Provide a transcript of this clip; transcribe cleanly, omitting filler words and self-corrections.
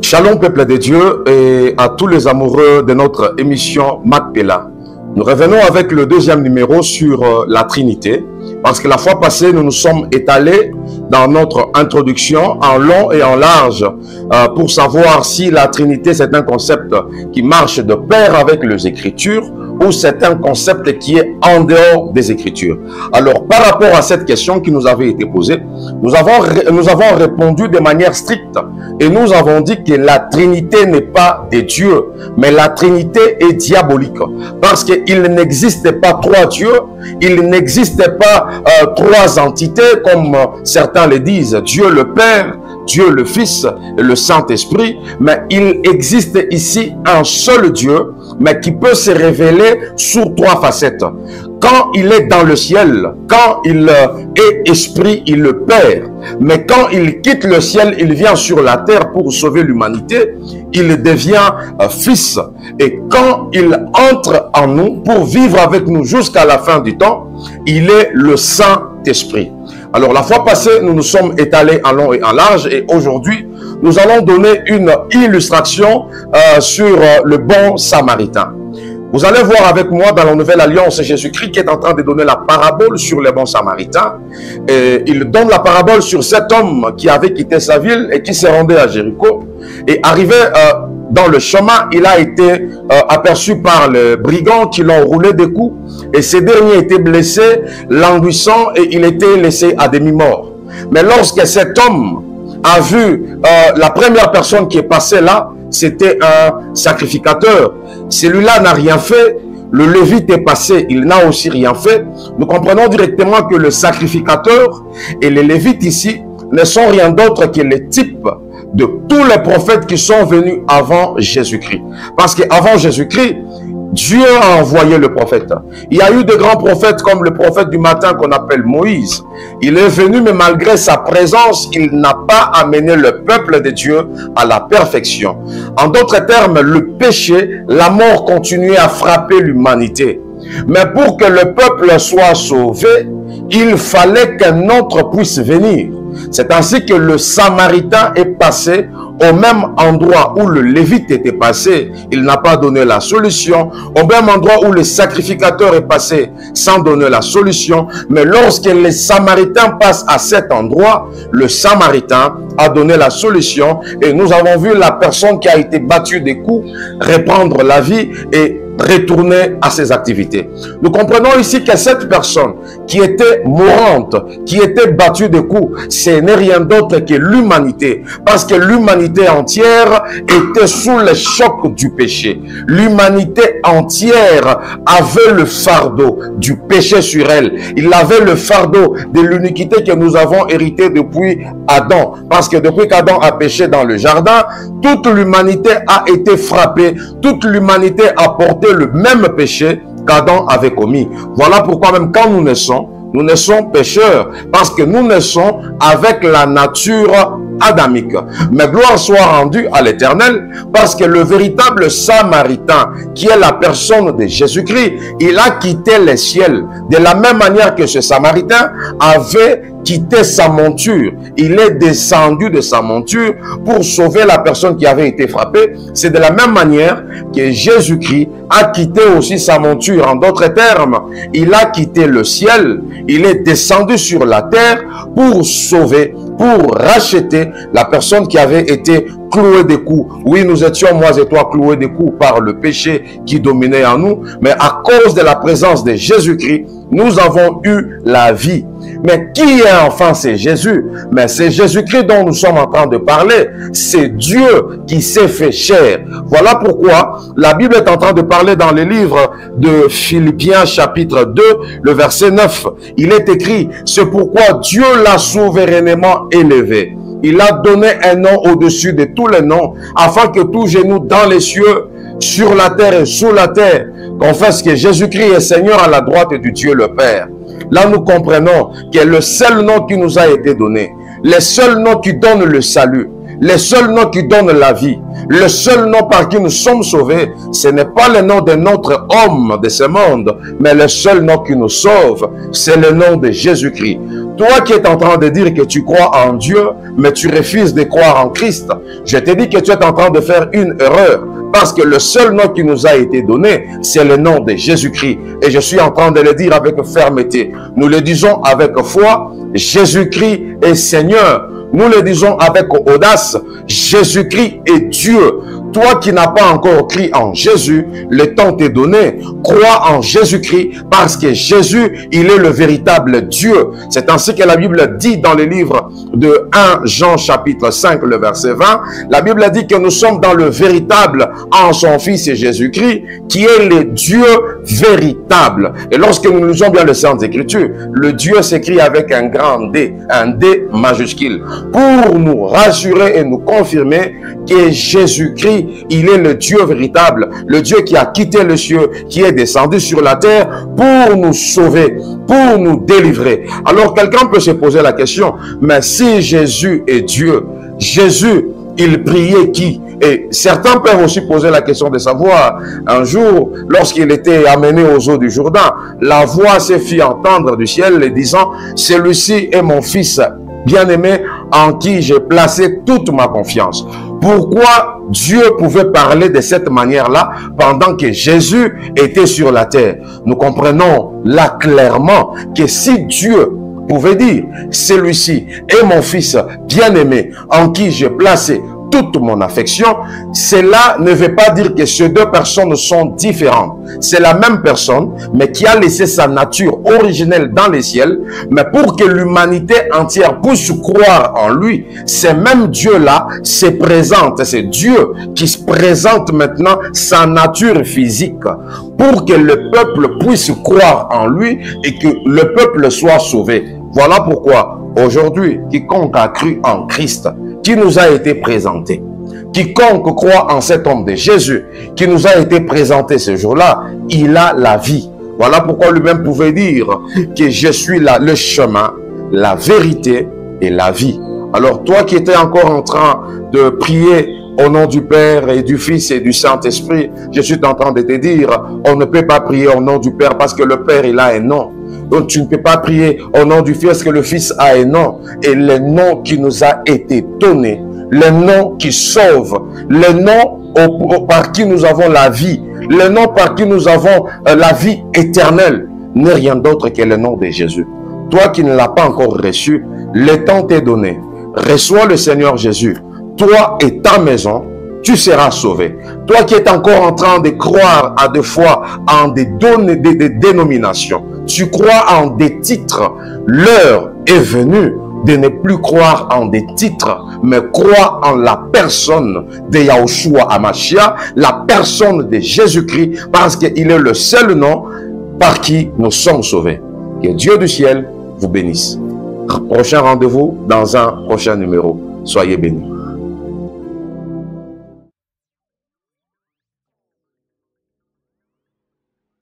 Shalom peuple de Dieu et à tous les amoureux de notre émission Macpela. Nous revenons avec le deuxième numéro sur la Trinité parce que la fois passée nous nous sommes étalés dans notre introduction en long et en large pour savoir si la Trinité c'est un concept qui marche de pair avec les Écritures ou c'est un concept qui est en dehors des Écritures. Alors, par rapport à cette question qui nous avait été posée, nous avons répondu de manière stricte et nous avons dit que la Trinité n'est pas des dieux, mais la Trinité est diabolique parce qu'il n'existe pas trois dieux, il n'existe pas trois entités comme certains le disent, Dieu le Père, Dieu le Fils et le Saint-Esprit, mais il existe ici un seul Dieu, mais qui peut se révéler sous trois facettes. Quand il est dans le ciel, quand il est esprit, il le Père. Mais quand il quitte le ciel, il vient sur la terre pour sauver l'humanité, il devient fils. Et quand il entre en nous pour vivre avec nous jusqu'à la fin du temps, il est le Saint-Esprit. Alors la fois passée, nous nous sommes étalés en long et en large et aujourd'hui, nous allons donner une illustration sur le bon samaritain. Vous allez voir avec moi dans la Nouvelle Alliance Jésus-Christ qui est en train de donner la parabole sur le bon samaritain. Et il donne la parabole sur cet homme qui avait quitté sa ville et qui s'est rendu à Jéricho. Et arrivé dans le chemin, il a été aperçu par les brigands qui l'ont roulé des coups. Et ces derniers étaient blessés, languissants et il était laissé à demi-mort. Mais lorsque cet homme a vu la première personne qui est passée là, c'était un sacrificateur. Celui-là n'a rien fait. Le Lévite est passé, il n'a aussi rien fait. Nous comprenons directement que le sacrificateur et les Lévites ici ne sont rien d'autre que les types de tous les prophètes qui sont venus avant Jésus-Christ. Parce qu'avant Jésus-Christ, Dieu a envoyé le prophète. Il y a eu de grands prophètes comme le prophète du matin qu'on appelle Moïse. Il est venu, mais malgré sa présence, il n'a pas amené le peuple de Dieu à la perfection. En d'autres termes, le péché, la mort continuait à frapper l'humanité. Mais pour que le peuple soit sauvé, il fallait qu'un autre puisse venir. C'est ainsi que le Samaritain est passé au même endroit où le Lévite était passé. Il n'a pas donné la solution. Au même endroit où le sacrificateur est passé sans donner la solution. Mais lorsque les Samaritains passent à cet endroit, le Samaritain a donné la solution. Et nous avons vu la personne qui a été battue des coups reprendre la vie et retourner à ses activités. Nous comprenons ici que cette personne qui était mourante, qui était battue de coups, ce n'est rien d'autre que l'humanité. Parce que l'humanité entière était sous le choc du péché. L'humanité entière avait le fardeau du péché sur elle. Il avait le fardeau de l'iniquité que nous avons hérité depuis Adam. Parce que depuis qu'Adam a péché dans le jardin, toute l'humanité a été frappée, toute l'humanité a porté le même péché qu'Adam avait commis. Voilà pourquoi même quand nous naissons pécheurs, parce que nous naissons avec la nature adamique. Mais gloire soit rendue à l'Éternel, parce que le véritable Samaritain, qui est la personne de Jésus-Christ, il a quitté les ciels. De la même manière que ce Samaritain avait quitté sa monture, il est descendu de sa monture pour sauver la personne qui avait été frappée. C'est de la même manière que Jésus-Christ a quitté aussi sa monture. En d'autres termes, il a quitté le ciel, il est descendu sur la terre pour sauver, pour racheter la personne qui avait été clouée des coups. Oui, nous étions, moi et toi, cloués des coups par le péché qui dominait en nous, mais à cause de la présence de Jésus-Christ, nous avons eu la vie. Mais qui est enfin? C'est Jésus. Mais c'est Jésus-Christ dont nous sommes en train de parler. C'est Dieu qui s'est fait chair. Voilà pourquoi la Bible est en train de parler dans le livre de Philippiens chapitre 2, le verset 9. Il est écrit, c'est pourquoi Dieu l'a souverainement élevé. Il a donné un nom au-dessus de tous les noms, afin que tout genou dans les cieux, sur la terre et sous la terre, confesse que Jésus-Christ est Seigneur à la droite du Dieu le Père. Là, nous comprenons que le seul nom qui nous a été donné, le seul nom qui donne le salut, le seul nom qui donne la vie, le seul nom par qui nous sommes sauvés, ce n'est pas le nom de notre homme de ce monde, mais le seul nom qui nous sauve, c'est le nom de Jésus-Christ. Toi qui es en train de dire que tu crois en Dieu, mais tu refuses de croire en Christ, je te dis que tu es en train de faire une erreur. Parce que le seul nom qui nous a été donné, c'est le nom de Jésus-Christ. Et je suis en train de le dire avec fermeté. Nous le disons avec foi, Jésus-Christ est Seigneur. Nous le disons avec audace, Jésus-Christ est Dieu. Toi qui n'as pas encore cru en Jésus, le temps t'est donné. Crois en Jésus-Christ parce que Jésus, il est le véritable Dieu. C'est ainsi que la Bible dit dans le livre de 1 Jean chapitre 5, le verset 20. La Bible dit que nous sommes dans le véritable en son Fils Jésus-Christ, qui est le Dieu véritable. Et lorsque nous lisons bien les Saintes Écritures, le Dieu s'écrit avec un grand D majuscule, pour nous rassurer et nous confirmer que Jésus-Christ, il est le Dieu véritable, le Dieu qui a quitté le ciel, qui est descendu sur la terre pour nous sauver, pour nous délivrer. Alors quelqu'un peut se poser la question, mais si Jésus est Dieu, Jésus, il priait qui? Et certains peuvent aussi poser la question de savoir, un jour, lorsqu'il était amené aux eaux du Jourdain, la voix s'est fit entendre du ciel, les disant, celui-ci est mon fils bien-aimé en qui j'ai placé toute ma confiance. Pourquoi Dieu pouvait parler de cette manière-là pendant que Jésus était sur la terre? Nous comprenons là clairement que si Dieu pouvait dire, celui-ci est mon fils bien-aimé en qui j'ai placé toute mon affection, cela ne veut pas dire que ces deux personnes sont différentes. C'est la même personne, mais qui a laissé sa nature originelle dans les ciels, mais pour que l'humanité entière puisse croire en lui, ce même Dieu-là se présente, c'est Dieu qui se présente maintenant sa nature physique, pour que le peuple puisse croire en lui et que le peuple soit sauvé. Voilà pourquoi, aujourd'hui, quiconque a cru en Christ, qui nous a été présenté, quiconque croit en cet homme de Jésus, qui nous a été présenté ce jour-là, il a la vie. Voilà pourquoi lui-même pouvait dire que je suis là, le chemin, la vérité et la vie. Alors toi qui étais encore en train de prier au nom du Père et du Fils et du Saint-Esprit, je suis en train de te dire, on ne peut pas prier au nom du Père parce que le Père, il a un nom. Donc tu ne peux pas prier au nom du Fils parce que le Fils a un nom. Et le nom qui nous a été donné, le nom qui sauve, le nom par qui nous avons la vie, le nom par qui nous avons la vie éternelle, n'est rien d'autre que le nom de Jésus. Toi qui ne l'as pas encore reçu, le temps t'est donné. Reçois le Seigneur Jésus. Toi et ta maison, tu seras sauvé. Toi qui es encore en train de croire à des fois en des dénominations, tu crois en des titres, l'heure est venue de ne plus croire en des titres, mais croire en la personne de Yahushua Hamashiach, la personne de Jésus-Christ, parce qu'il est le seul nom par qui nous sommes sauvés. Que Dieu du ciel vous bénisse. Prochain rendez-vous dans un prochain numéro. Soyez bénis.